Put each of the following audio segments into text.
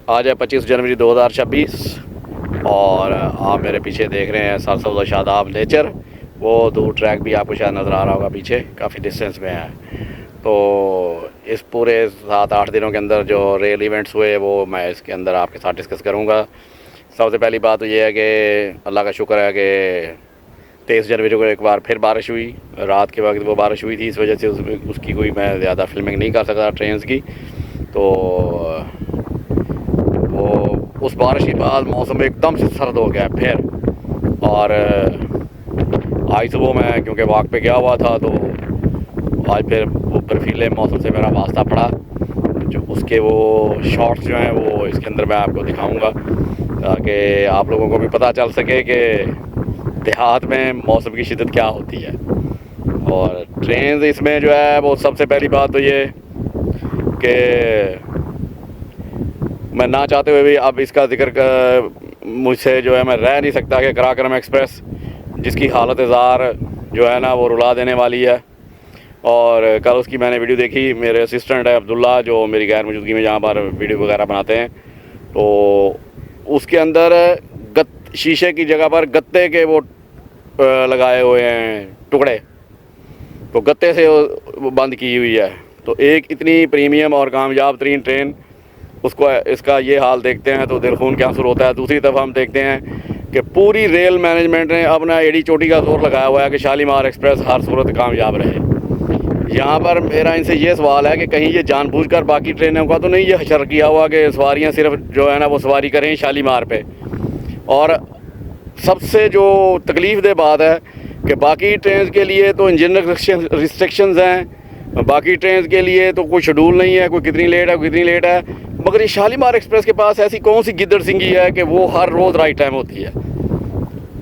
आज है 25 जनवरी 2026 और आप मेरे पीछे देख रहे हैं सरसब्ज़ शादाब नेचर। वो दूर ट्रैक भी आपको शायद नज़र आ रहा होगा, पीछे काफ़ी डिस्टेंस में है। तो इस पूरे 7-8 दिनों के अंदर जो रेल इवेंट्स हुए वो मैं इसके अंदर आपके साथ डिस्कस करूँगा। सबसे पहली बात तो ये है कि अल्लाह का शुक्र है कि 23 जनवरी को एक बार फिर बारिश हुई। रात के वक्त वो बारिश हुई थी, इस वजह से उसकी कोई मैं ज़्यादा फिल्मिंग नहीं कर सकता ट्रेन की। तो वो उस बारिश के बाद मौसम एकदम से सर्द हो गया फिर। और आज सुबह मैं क्योंकि वॉक पे गया हुआ था तो आज फिर वो बर्फीले मौसम से मेरा वास्ता पड़ा। जो उसके वो शॉट्स जो हैं वो इसके अंदर मैं आपको दिखाऊंगा ताकि आप लोगों को भी पता चल सके कि देहात में मौसम की शिद्दत क्या होती है। और ट्रेन इसमें जो है वो सबसे पहली बात तो ये कि मैं ना चाहते हुए भी अब इसका जिक्र मुझसे जो है मैं रह नहीं सकता कि कराक्रम एक्सप्रेस जिसकी हालत ज़ार जो है ना वो रुला देने वाली है। और कल उसकी मैंने वीडियो देखी, मेरे असिस्टेंट है अब्दुल्ला जो मेरी गैर मौजूदगी में जहाँ पर वीडियो वगैरह बनाते हैं, तो उसके अंदर शीशे की जगह पर गत्ते के वो लगाए हुए हैं टुकड़े, तो गत्ते से बंद की हुई है। तो एक इतनी प्रीमियम और कामयाब तरीन ट्रेन उसको इसका ये हाल देखते हैं तो दिल खून के आंसू होता है। दूसरी तरफ हम देखते हैं कि पूरी रेल मैनेजमेंट ने अपना एड़ी चोटी का जोर लगाया हुआ है कि शालीमार एक्सप्रेस हर सूरत कामयाब रहे। यहाँ पर मेरा इनसे ये सवाल है कि कहीं ये जानबूझकर बाकी ट्रेनों का तो नहीं ये हशर किया हुआ कि सवारियाँ सिर्फ जो है ना वो सवारी करें शालीमार पे। और सबसे जो तकलीफ़ दह बात है कि बाकी ट्रेन के लिए तो इंजन रिस्ट्रिक्शंस हैं, बाकी ट्रेन के लिए तो कोई शेड्यूल नहीं है, कोई कितनी लेट है कोई कितनी लेट है, मगर ये शालीमार एक्सप्रेस के पास ऐसी कौन सी गिद्दड़ सिंगी है कि वो हर रोज़ राइट टाइम होती है।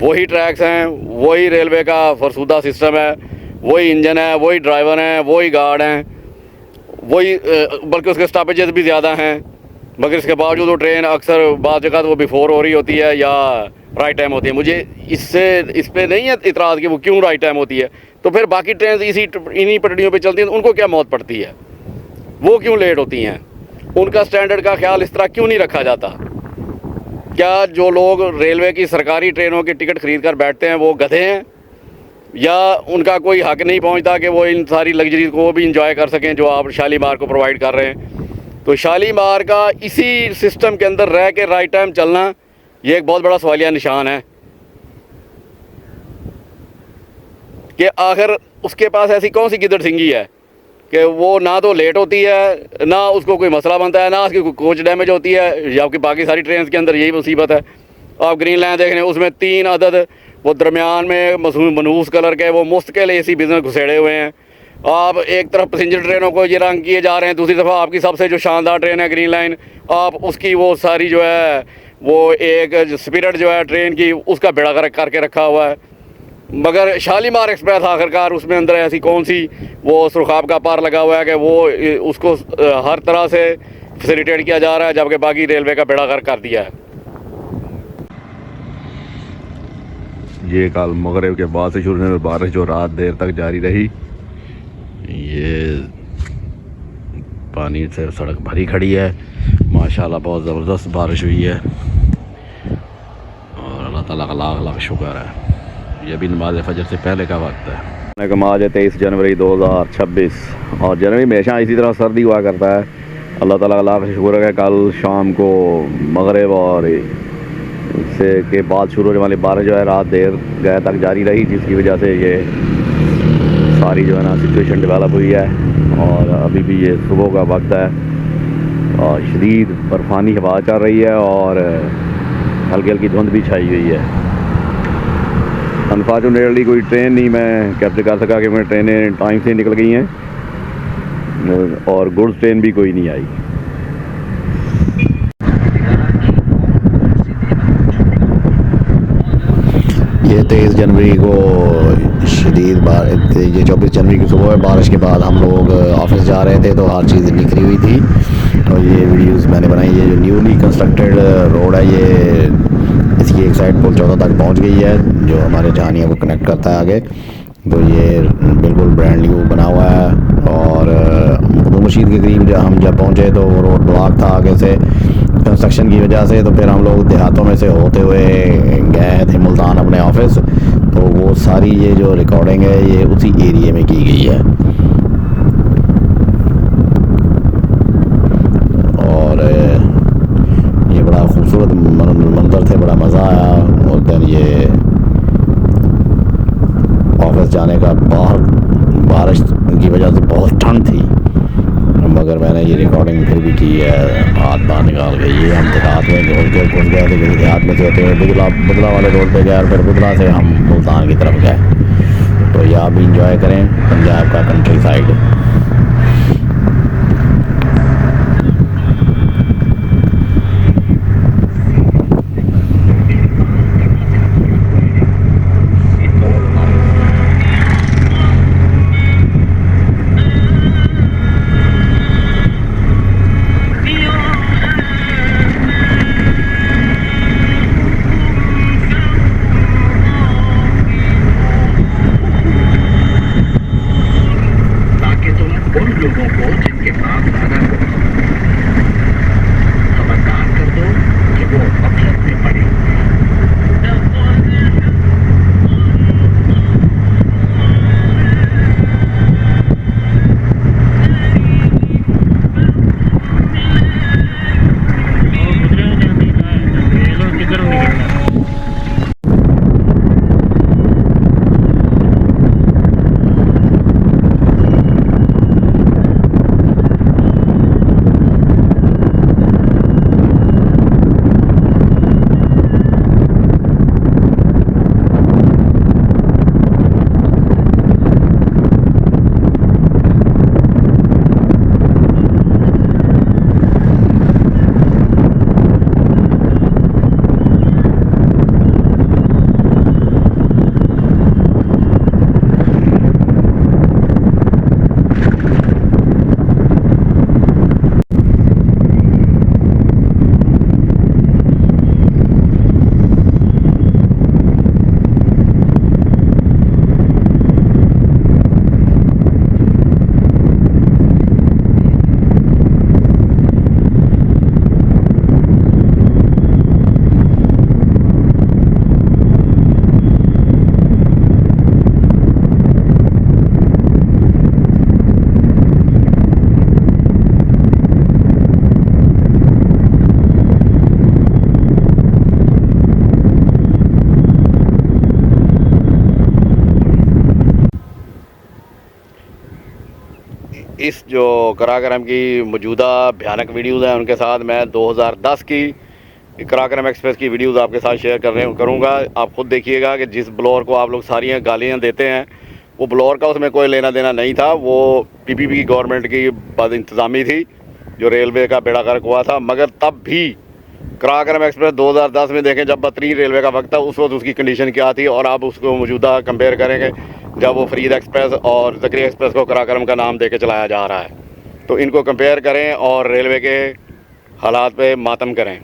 वही ट्रैक्स हैं, वही रेलवे का फरसूदा सिस्टम है, वही इंजन है, वही ड्राइवर हैं, वही गार्ड हैं, वही बल्कि उसके स्टॉपेजेस भी ज़्यादा हैं, मगर इसके बावजूद वो ट्रेन अक्सर बाद जगह तो वो बिफोर हो रही होती है या राइट टाइम होती है। मुझे इस पर नहीं है इतराज़ कि वो क्यों राइट टाइम होती है। तो फिर बाकी ट्रेन इन्हीं पटरियों पे चलती हैं तो उनको क्या मौत पड़ती है, वो क्यों लेट होती हैं, उनका स्टैंडर्ड का ख्याल इस तरह क्यों नहीं रखा जाता। क्या जो लोग रेलवे की सरकारी ट्रेनों की टिकट ख़रीद कर बैठते हैं वो गधे हैं, या उनका कोई हक नहीं पहुंचता कि वो इन सारी लग्जरीज को भी इंजॉय कर सकें जो आप शालीमार को प्रोवाइड कर रहे हैं। तो शालीमार का इसी सिस्टम के अंदर रह के राइट टाइम चलना ये एक बहुत बड़ा सवालिया निशान है कि आखिर उसके पास ऐसी कौन सी गिद्दड़ सिंगी है कि वो ना तो लेट होती है, ना उसको कोई मसला बनता है, ना उसकी कोई कोच डैमेज होती है, जबकि बाकी सारी ट्रेन के अंदर यही मुसीबत है। आप ग्रीन लाइन देख रहे हैं, उसमें 3 अदद वो दरमियान में मनूस कलर के वो मुस्तकिल एसी बिजनेस घुसेड़े हुए हैं। आप एक तरफ पैसेंजर ट्रेनों को ये रंग किए जा रहे हैं, दूसरी तरफ आपकी सबसे जो शानदार ट्रेन है ग्रीन लाइन, आप उसकी वो सारी जो है वो एक स्पिरिट जो है ट्रेन की उसका बेड़ा गर्क करके रखा हुआ है। मगर शालीमार एक्सप्रेस आखिरकार उसमें अंदर ऐसी कौन सी वो सुरखाब का पार लगा हुआ है कि वो उसको हर तरह से फैसिलिटेट किया जा रहा है, जबकि बाकी रेलवे का बेड़ा गर्क कर दिया है। ये कल मगरिब के बाद से शुरू होने बारिश जो रात देर तक जारी रही, ये पानी से सड़क भरी खड़ी है माशाल्लाह, बहुत ज़बरदस्त बारिश हुई है और अल्लाह ताला का लाख लाख शुक्र है। ये भी नमाज फजर से पहले का वक्त है। नमाज है 23 जनवरी 2026 और जनवरी में हमेशा इसी तरह सर्दी हुआ करता है। अल्लाह ताला का लाख शुक्र है। कल शाम को मगरिब और से के बाद शुरू होने वाली बारिश जो है रात देर गए तक जारी रही, जिसकी वजह से ये सारी जो है ना सिचुएशन डेवलप हुई है। और अभी भी ये सुबह का वक्त है और शदीद बर्फ़ानी हवा चल रही है और हल्की हल्की धुंध भी छाई हुई है। अनफॉर्चुनेटली कोई ट्रेन नहीं मैं कैप्चर कर सका कि मेरी ट्रेनें टाइम से निकल गई हैं और गुड्स ट्रेन भी कोई नहीं आई। ये 23 जनवरी को ये 24 जनवरी की सुबह बारिश के बाद हम लोग ऑफिस जा रहे थे तो हर चीज़ निकली हुई थी। तो ये वीडियोस मैंने बनाई। ये जो न्यूली कंस्ट्रक्टेड रोड है ये इसकी एक साइड पुल 14 तक पहुंच गई है जो हमारे जहानिया को कनेक्ट करता है आगे। तो ये बिल्कुल ब्रांड न्यू बना हुआ है। और मशीद के करीब हम जब पहुंचे तो वो रोड ब्लॉक था आगे से, कंस्ट्रक्शन की वजह से, तो फिर हम लोग देहातों में से होते हुए गए थे मुल्तान अपने ऑफिस। तो वो सारी ये जो रिकॉर्डिंग है ये उसी एरिए में की गई है। और ये बड़ा खूबसूरत मंजर थे, बड़ा मज़ा आया। और दिन ये ऑफिस जाने का बाहर बारिश की वजह से बहुत ठंड थी, मगर मैंने ये रिकॉर्डिंग फिर भी की है हाथ बाहर निकाल के। ये हम देहात में घुस गए थे, किसी देहात में से होते हुए बुदला वाले रोड पे गए और फिर बुदला से हम मुल्तान की तरफ गए। तो ये आप भी इंजॉय करें पंजाब का कंट्री साइड। लोगों को जिनके पास ज्यादा खबरदार कर दो कि वो मकसद में पड़े। इस जो कराकरम की मौजूदा भयानक वीडियोज़ हैं उनके साथ मैं 2010 की कराकरम एक्सप्रेस की वीडियोज़ आपके साथ शेयर करूँगा। आप खुद देखिएगा कि जिस ब्लोअर को आप लोग सारियाँ गालियाँ देते हैं वो ब्लोअर का उसमें कोई लेना देना नहीं था। वो पीपीपी की गवर्नमेंट की बद इंतज़ामी थी जो रेलवे का बेड़ा गर्क हुआ था। मगर तब भी कराकरम एक्सप्रेस 2010 में देखें जब बदतरीन रेलवे का वक्त था उस वक्त उसकी कंडीशन क्या थी, और आप उसको मौजूदा कंपेयर करेंगे जब वो फरीद एक्सप्रेस और ज़करिया एक्सप्रेस को कराकरम का नाम देके चलाया जा रहा है। तो इनको कंपेयर करें और रेलवे के हालात पे मातम करें।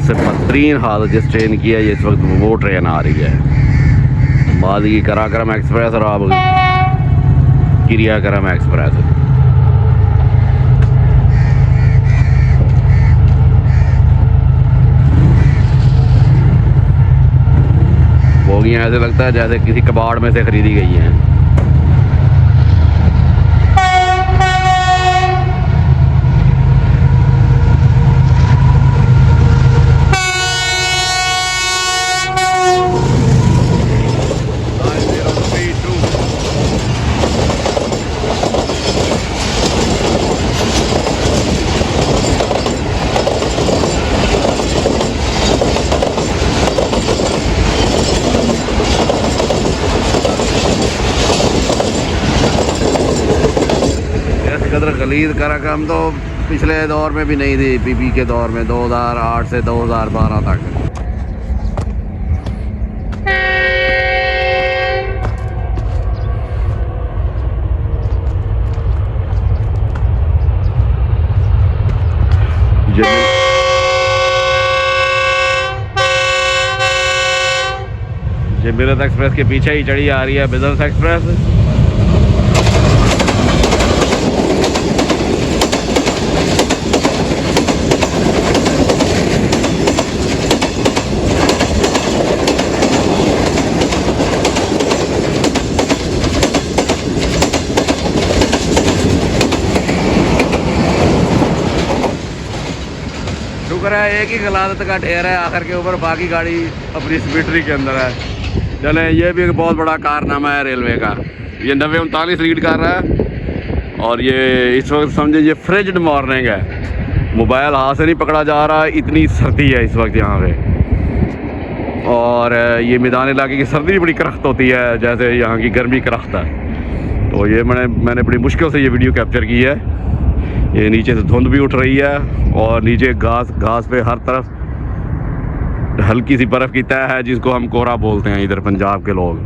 सबसे बदतरीन हालत जिस ट्रेन की है ये इस वक्त वो ट्रेन आ रही है, मादी की कराक्रम एक्सप्रेस और अब क्रियाक्रम एक्सप्रेस। बोगियाँ ऐसे लगता है जैसे किसी कबाड़ में से खरीदी गई हैं। कदर गलीज कार्यक्रम तो पिछले दौर में भी नहीं थी, पीपी के दौर में 2008 से 2012 तक। जमीरत एक्सप्रेस के पीछे ही चढ़ी आ रही है बिजनेस एक्सप्रेस। शुक्र है एक ही गलादत का ढेर है आखिर के ऊपर, बाकी गाड़ी अपनी स्पीडरी के अंदर है। चले ये भी एक बहुत बड़ा कारनामा है रेलवे का। ये 90-39 लीड कर रहा है और ये इस वक्त समझे ये फ्रिज्ड मॉर्निंग है, मोबाइल हाथ से नहीं पकड़ा जा रहा, इतनी सर्दी है इस वक्त यहाँ पे। और ये मैदान इलाके की सर्दी भी बड़ी करख्त होती है जैसे यहाँ की गर्मी करख्त है। तो ये मैंने बड़ी मुश्किल से ये वीडियो कैप्चर की है। ये नीचे से धुंध भी उठ रही है और नीचे घास पे हर तरफ हल्की सी बर्फ़ की तह है जिसको हम कोहरा बोलते हैं इधर पंजाब के लोग।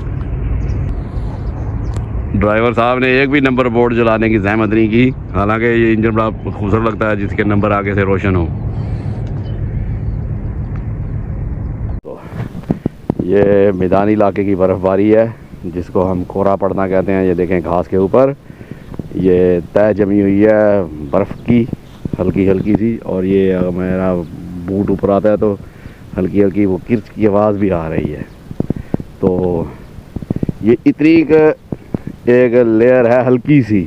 ड्राइवर साहब ने एक भी नंबर बोर्ड जलाने की ज़हमत नहीं की, हालांकि ये इंजन बड़ा खूबसूरत लगता है जिसके नंबर आगे से रोशन हो। तो ये मैदानी इलाके की बर्फ़बारी है जिसको हम कोहरा पड़ना कहते हैं। ये देखें घास के ऊपर ये तह जमी हुई है बर्फ़ की हल्की हल्की सी, और ये मेरा बूट ऊपर आता है तो हल्की हल्की वो किर्च की आवाज़ भी आ रही है। तो ये इतनी एक लेयर है हल्की सी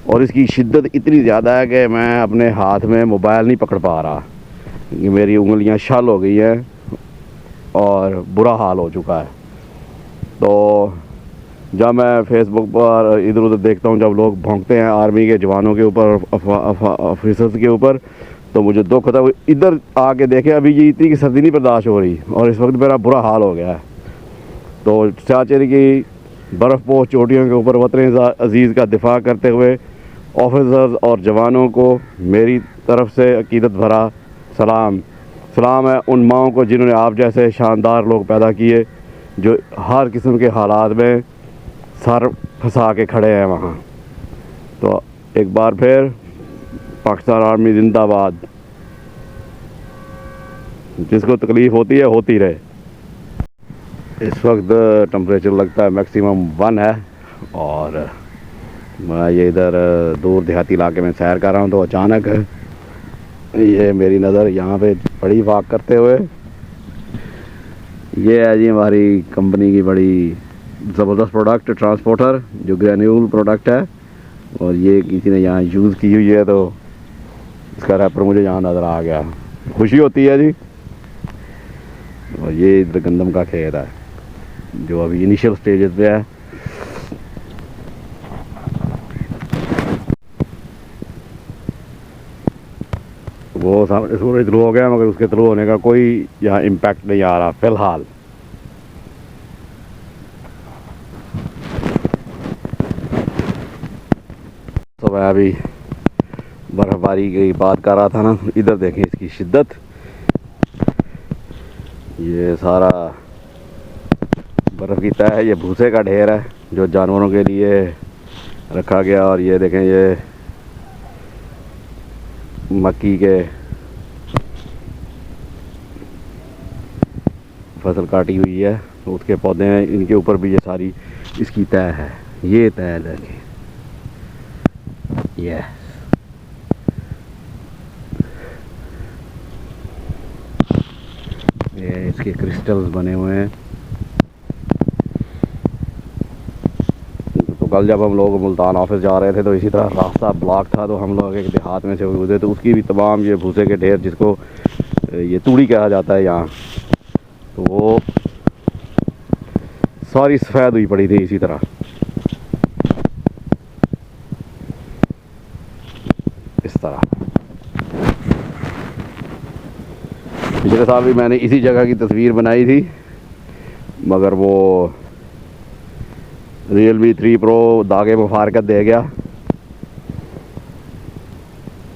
और इसकी शिद्दत इतनी ज़्यादा है कि मैं अपने हाथ में मोबाइल नहीं पकड़ पा रहा, कि मेरी उंगलियां शल हो गई हैं और बुरा हाल हो चुका है। तो जब मैं फेसबुक पर इधर उधर देखता हूँ जब लोग भौंकते हैं आर्मी के जवानों के ऊपर, ऑफिसर्स के ऊपर, तो मुझे दुख होता है। इधर आके देखे अभी ये इतनी की सर्दी नहीं बर्दाश्त हो रही और इस वक्त मेरा बुरा हाल हो गया है। तो चाचेरी की बर्फ़पोश चोटियों के ऊपर वतन अजीज़ का दिफा करते हुए ऑफिसर्स और जवानों को मेरी तरफ से अकीदत भरा सलाम है उन माओं को जिन्होंने आप जैसे शानदार लोग पैदा किए जो हर किस्म के हालात में सर फंसा के खड़े हैं वहाँ। तो एक बार फिर पाकिस्तान आर्मी जिंदाबाद। जिसको तकलीफ़ होती है होती रहे। इस वक्त टेम्परेचर लगता है मैक्सिमम 1 है और मैं ये इधर दूर देहाती इलाके में सैर कर रहा हूँ तो अचानक ये मेरी नज़र यहाँ पे बड़ी वाक करते हुए, ये है जी हमारी कंपनी की बड़ी ज़बरदस्त प्रोडक्ट ट्रांसपोर्टर जो ग्रैन्यूल प्रोडक्ट है, और ये किसी ने यहाँ यूज़ की हुई है तो इसका रैपर मुझे यहाँ नज़र आ गया, खुशी होती है जी। और ये इधर गंदम का खेत है जो अभी इनिशियल स्टेजेस पे है। वो सामने सूरज थ्रू हो गया मगर उसके थ्रू होने का कोई यहाँ इम्पैक्ट नहीं आ रहा फ़िलहाल। तो मैं अभी बर्फ़बारी की बात कर रहा था ना, इधर देखें इसकी शिद्दत। ये सारा बर्फ़ की तह है, ये भूसे का ढेर है जो जानवरों के लिए रखा गया। और ये देखें ये मक्की के फसल काटी हुई है तो उसके पौधे हैं, इनके ऊपर भी ये सारी इसकी तय है, ये तय देखें, ये इसके क्रिस्टल्स बने हुए हैं। तो कल जब हम लोग मुल्तान ऑफिस जा रहे थे तो इसी तरह रास्ता ब्लॉक था, तो हम लोग एक देहात में से गुजरे तो उसकी भी तमाम ये भूसे के ढेर, जिसको ये तूड़ी कहा जाता है यहाँ, तो वो सारी सफ़ेद हुई पड़ी थी इसी तरह। इस तरह पिछले साल भी मैंने इसी जगह की तस्वीर बनाई थी, मगर वो Realme 3 Pro दागे मुफारकत दे गया,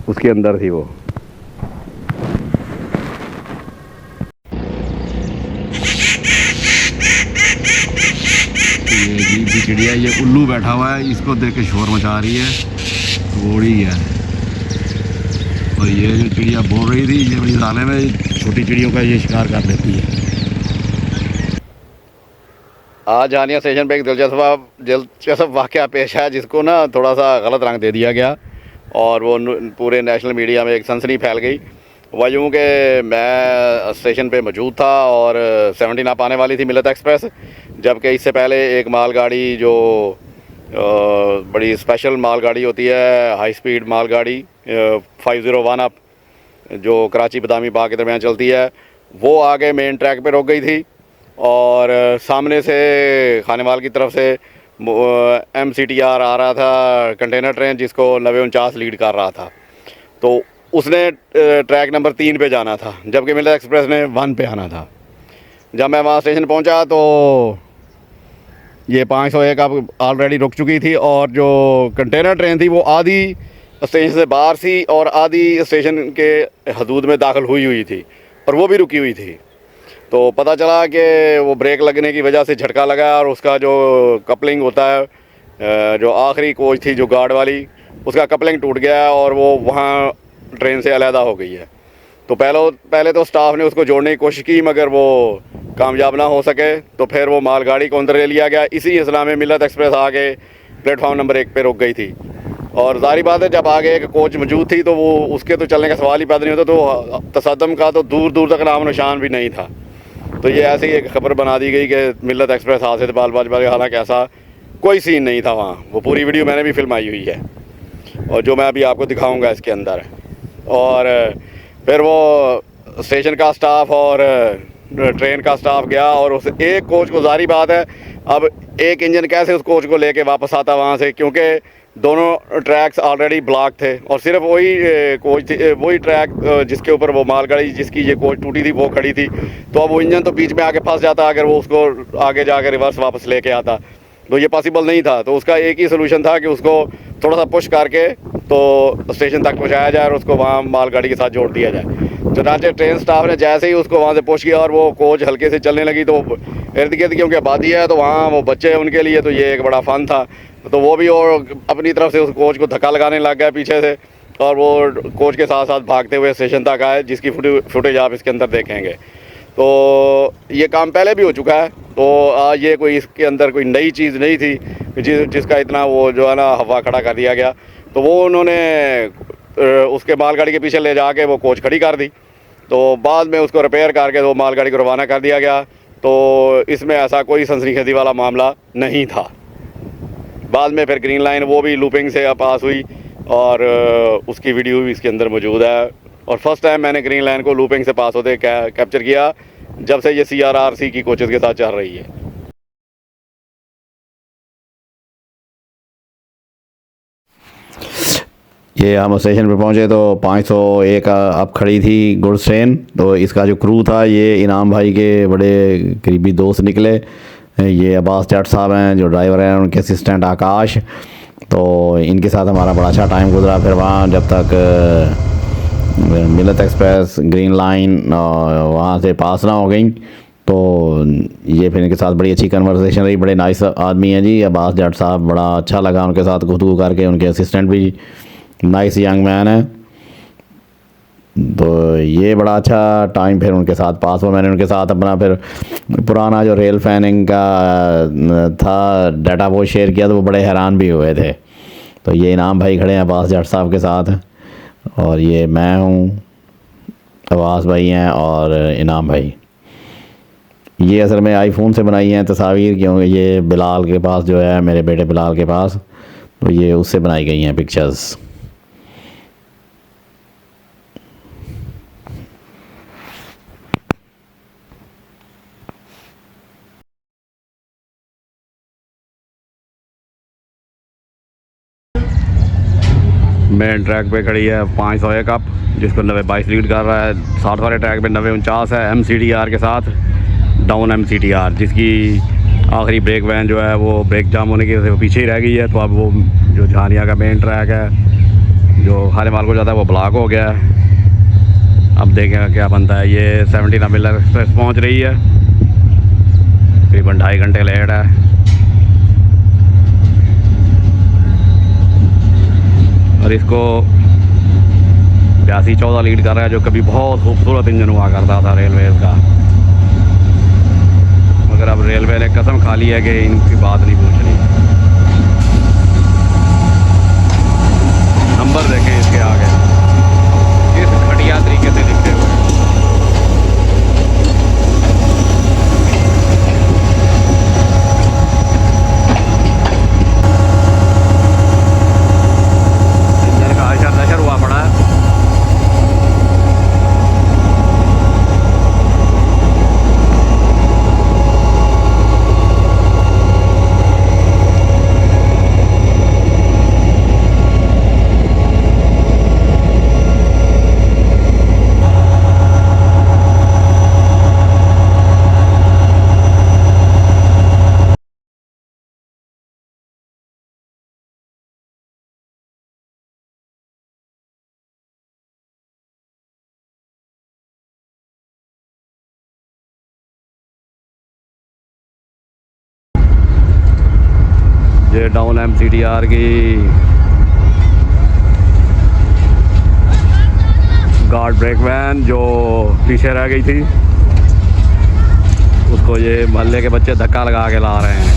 उसके अंदर थी वो। ये अजीब सी चिड़िया, ये उल्लू बैठा हुआ है, इसको देख के शोर मचा रही है, वो उड़ी है। और ये जो चिड़िया बोल रही थी, ये बड़ी जालिम में छोटी चिड़ियों का ये शिकार कर लेती है। आज हानिया स्टेशन पे एक दिलचस्प वाक़या पेश है, जिसको ना थोड़ा सा गलत रंग दे दिया गया और वो पूरे नेशनल मीडिया में एक सनसनी फैल गई। वह यूँ कि मैं स्टेशन पे मौजूद था और 17 आप आने वाली थी मिलत एक्सप्रेस, जबकि इससे पहले एक मालगाड़ी जो बड़ी स्पेशल मालगाड़ी होती है, हाई स्पीड मालगाड़ी 501 अप, जो कराची बदामी बाग के दरमियान चलती है, वो आगे मेन ट्रैक पे रुक गई थी और सामने से खानेवाल की तरफ से MCTR आ रहा था, कंटेनर ट्रेन, जिसको 9049 लीड कर रहा था। तो उसने ट्रैक नंबर 3 पे जाना था, जबकि मिलत एक्सप्रेस ने 1 पे आना था। जब मैं वहाँ स्टेशन पहुँचा तो ये 501 अब ऑलरेडी रुक चुकी थी और जो कंटेनर ट्रेन थी वो आधी स्टेशन से बाहर थी और आधी स्टेशन के हदूद में दाखिल हुई थी और वो भी रुकी हुई थी। तो पता चला कि वो ब्रेक लगने की वजह से झटका लगा और उसका जो कपलिंग होता है, जो आखिरी कोच थी जो गार्ड वाली, उसका कपलिंग टूट गया और वो वहाँ ट्रेन से अलहदा हो गई है। तो पहले तो स्टाफ ने उसको जोड़ने की कोशिश की, मगर वो कामयाब ना हो सके, तो फिर वो मालगाड़ी को अंदर ले लिया गया। इसी असल में मिलत एक्सप्रेस आगे प्लेटफॉर्म नंबर 1 पे रुक गई थी और ज़ाहिर बात है जब आगे एक कोच मौजूद थी तो वो उसके तो चलने का सवाल ही पैदा नहीं होता, तो तसद्दम का तो दूर दूर तक नाम निशान भी नहीं था। तो ये ऐसी एक खबर बना दी गई कि मिलत एक्सप्रेस हादसे बाल बाज, हालांकि ऐसा कोई सीन नहीं था वहाँ। वो पूरी वीडियो मैंने भी फिल्माई हुई है और जो मैं अभी आपको दिखाऊंगा इसके अंदर। और फिर वो स्टेशन का स्टाफ और ट्रेन का स्टाफ गया और उस एक कोच को, जारी बात है अब एक इंजन कैसे उस कोच को लेके वापस आता वहाँ से, क्योंकि दोनों ट्रैक्स ऑलरेडी ब्लॉक थे और सिर्फ वही कोच थी, वही ट्रैक जिसके ऊपर वो मालगाड़ी जिसकी ये कोच टूटी थी वो खड़ी थी। तो अब वो इंजन तो बीच में आके फंस जाता अगर वो उसको आगे जाकर रिवर्स वापस लेके आता, तो ये पॉसिबल नहीं था। तो उसका एक ही सोल्यूशन था कि उसको थोड़ा सा पुश करके तो स्टेशन तक पहुँचाया जाए और उसको वहाँ मालगाड़ी के साथ जोड़ दिया जाए। चुनांचे ट्रेन स्टाफ ने जैसे ही उसको वहाँ से पुश किया और वो कोच हल्के से चलने लगी, तो इर्द गिर्द क्योंकि आबादी है तो वहाँ वो बच्चे उनके लिए तो ये एक बड़ा फ़न था। तो वो भी और अपनी तरफ से उस कोच को धक्का लगाने लग गया पीछे से और वो कोच के साथ साथ भागते हुए स्टेशन तक आए, जिसकी फुटेज आप इसके अंदर देखेंगे। तो ये काम पहले भी हो चुका है, तो ये कोई इसके अंदर कोई नई चीज़ नहीं थी जिसका इतना वो जो है ना हवा खड़ा कर दिया गया। तो वो उन्होंने उसके मालगाड़ी के पीछे ले जाके वो कोच खड़ी कर दी, तो बाद में उसको रिपेयर करके वो मालगाड़ी को रवाना कर दिया गया। तो इसमें ऐसा कोई सनसनीखेज़ी वाला मामला नहीं था। बाद में फिर ग्रीन लाइन वो भी लूपिंग से पास हुई और उसकी वीडियो भी इसके अंदर मौजूद है। और फर्स्ट टाइम मैंने ग्रीन लाइन को लूपिंग से पास होते कैप्चर किया जब से ये CRRC की कोचेज़ के साथ चल रही है। ये हम स्टेशन पे पहुंचे तो 501 अब खड़ी थी गुड्स ट्रेन। तो इसका जो क्रू था ये इनाम भाई के बड़े करीबी दोस्त निकले। ये अब्बास जट साहब हैं जो ड्राइवर हैं, उनके असिस्टेंट आकाश। तो इनके साथ हमारा बड़ा अच्छा टाइम गुजरा। फिर वहाँ जब तक मिलत एक्सप्रेस ग्रीन लाइन वहाँ से पास ना हो गई तो ये फिर इनके साथ बड़ी अच्छी कन्वर्सेशन रही। बड़े नाइस आदमी हैं जी अब्बास जट साहब, बड़ा अच्छा लगा उनके साथ गुफ्तगू करके। उनके असिस्टेंट भी नाइस यंग मैन है। तो ये बड़ा अच्छा टाइम फिर उनके साथ पास हुआ। मैंने उनके साथ अपना फिर पुराना जो रेल फैनिंग का था डाटा वो शेयर किया, तो वो बड़े हैरान भी हुए थे। तो ये इनाम भाई खड़े हैं अब्बास जट साहब के साथ, और ये मैं हूँ, अब्बास भाई हैं और इनाम भाई। ये असल में आईफोन से बनाई हैं तस्वीर, क्योंकि ये बिलाल के पास जो है, मेरे बेटे बिलाल के पास, तो ये उससे बनाई गई हैं पिक्चर्स। मेन ट्रैक पे खड़ी है 501 अप, जिसको 90-22 लीड कर रहा है। 60 वाले ट्रैक पे 90-49 है MCTR के साथ, डाउन MCTR, जिसकी आखिरी ब्रेक वैन जो है वो ब्रेक जाम होने की वजह से वो पीछे ही रह गई है। तो अब वो जो झानिया का मेन ट्रैक है जो खाले माल को जाता है वो ब्लॉक हो गया है। अब देखेंगे क्या बनता है। ये 17 अम्बिलर एक्सप्रेस पहुँच रही है, तकरीबन 2.5 घंटे लेट है। और इसको 82-14 लीड कर रहा है, जो कभी बहुत खूबसूरत इंजन हुआ करता था रेलवे का। मगर अब रेलवे ने कसम खा ली है कि इनकी बात नहीं पूछनी। नंबर देखें इसके आगे किस घटिया तरीके से लिखे हुए हैं। इंजन का नशर हुआ पड़ा है। ये डाउन MCTR की गार्ड ब्रेक वैन जो पीछे रह गई थी, उसको ये मोहल्ले के बच्चे धक्का लगा के ला रहे हैं।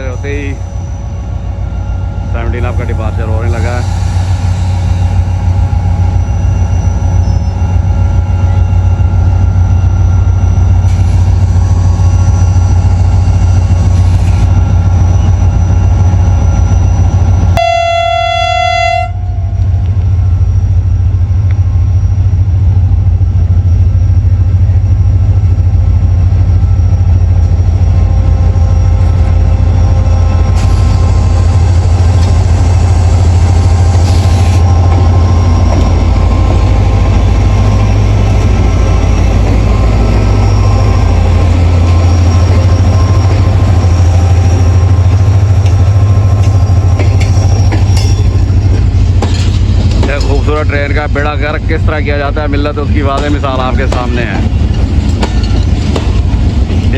होते ही 17 आपका डिपार्चर होने लगा है। खूबसूरत ट्रेन का बेड़ा गर्क किस तरह किया जाता है मिल्लत, उसकी वाज़ेह मिसाल आपके सामने है।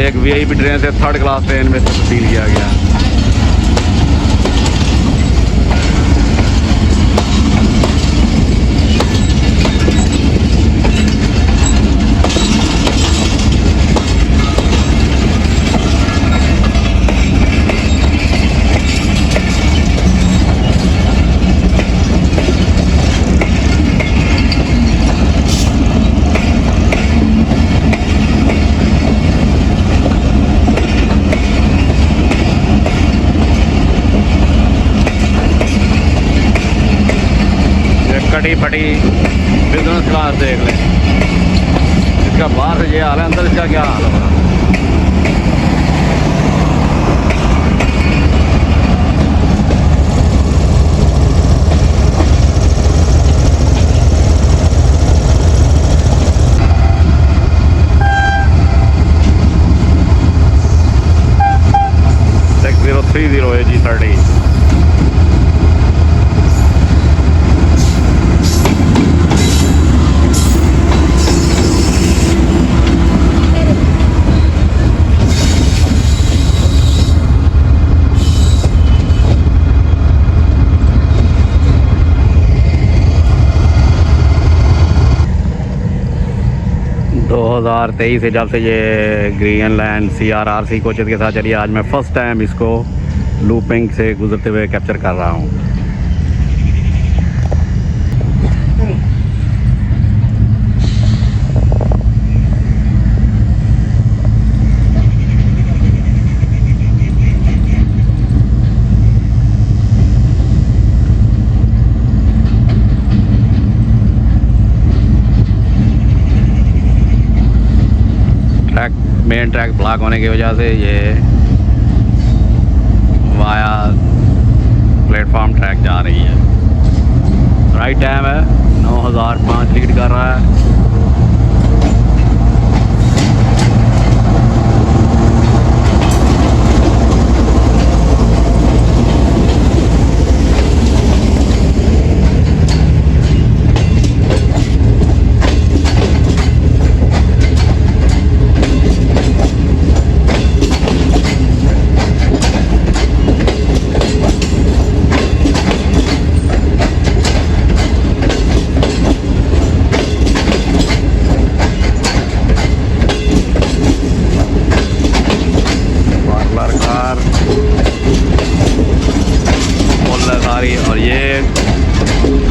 एक VIP ट्रेन से 3rd क्लास ट्रेन में तब्दील किया गया। फटी बिजनेस क्लास देख लें। इसका बाहर से ये हाल है, अंदर इसका क्या हाल होगा। AG30 2023 से जब से ये ग्रीन लैंड CRRC कोचेस के साथ चलिए, आज मैं फ़र्स्ट टाइम इसको लूपिंग से गुजरते हुए कैप्चर कर रहा हूँ। मेन ट्रैक ब्लॉक होने की वजह से ये वाया प्लेटफॉर्म ट्रैक जा रही है। राइट टाइम है 9005 लीड कर रहा है। और ये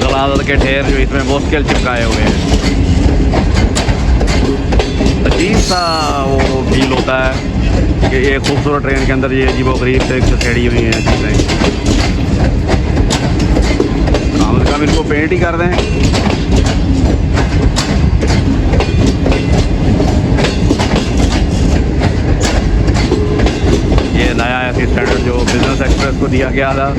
गलादत के ढेर जो इसमें मुश्किल चिपकाए हुए हैं, अजीब सा वो फील होता है कि ये खूबसूरत ट्रेन के अंदर ये अजीबोगरीब से छेड़ी हुई हैं चीज़ें। कम से कम इनको पेंट ही कर दें। ये नया ऐसी स्टैंडर्ड जो बिजनेस एक्सप्रेस को दिया गया था।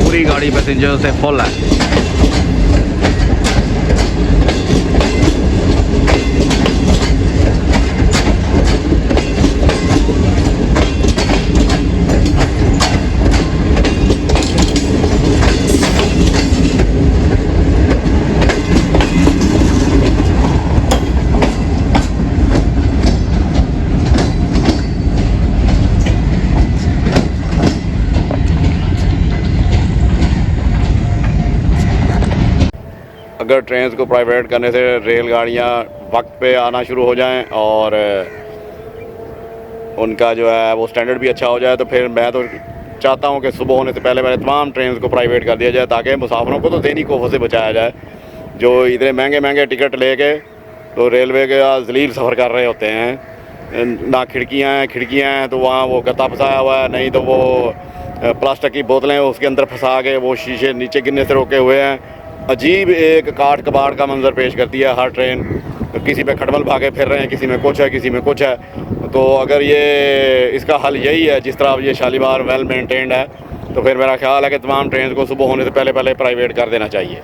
पूरी गाड़ी पैसेंजर से फुल है। अगर ट्रेन को प्राइवेट करने से रेलगाड़ियाँ वक्त पे आना शुरू हो जाएं और उनका जो है वो स्टैंडर्ड भी अच्छा हो जाए, तो फिर मैं तो चाहता हूँ कि सुबह होने से पहले पहले तमाम ट्रेन को प्राइवेट कर दिया जाए, ताकि मुसाफिरों को तो दैनिक कोफों से बचाया जाए, जो इतने महंगे महंगे टिकट लेके तो रेलवे के ज़लील सफ़र कर रहे होते हैं। ना खिड़कियाँ हैं तो वहाँ वो गत्ता फंसाया हुआ है, नहीं तो वो प्लास्टिक की बोतलें उसके अंदर फंसा के वो शीशे नीचे गिरने से रोके हुए हैं। अजीब एक काट कबाड़ का मंजर पेश करती है हर ट्रेन। किसी पे खटमल भागे फिर रहे हैं, किसी में कुछ है, किसी में कुछ है। तो अगर ये इसका हल यही है, जिस तरह ये शालीमार वेल मेंटेन्ड है, तो फिर मेरा ख्याल है कि तमाम ट्रेन को सुबह होने से पहले पहले प्राइवेट कर देना चाहिए।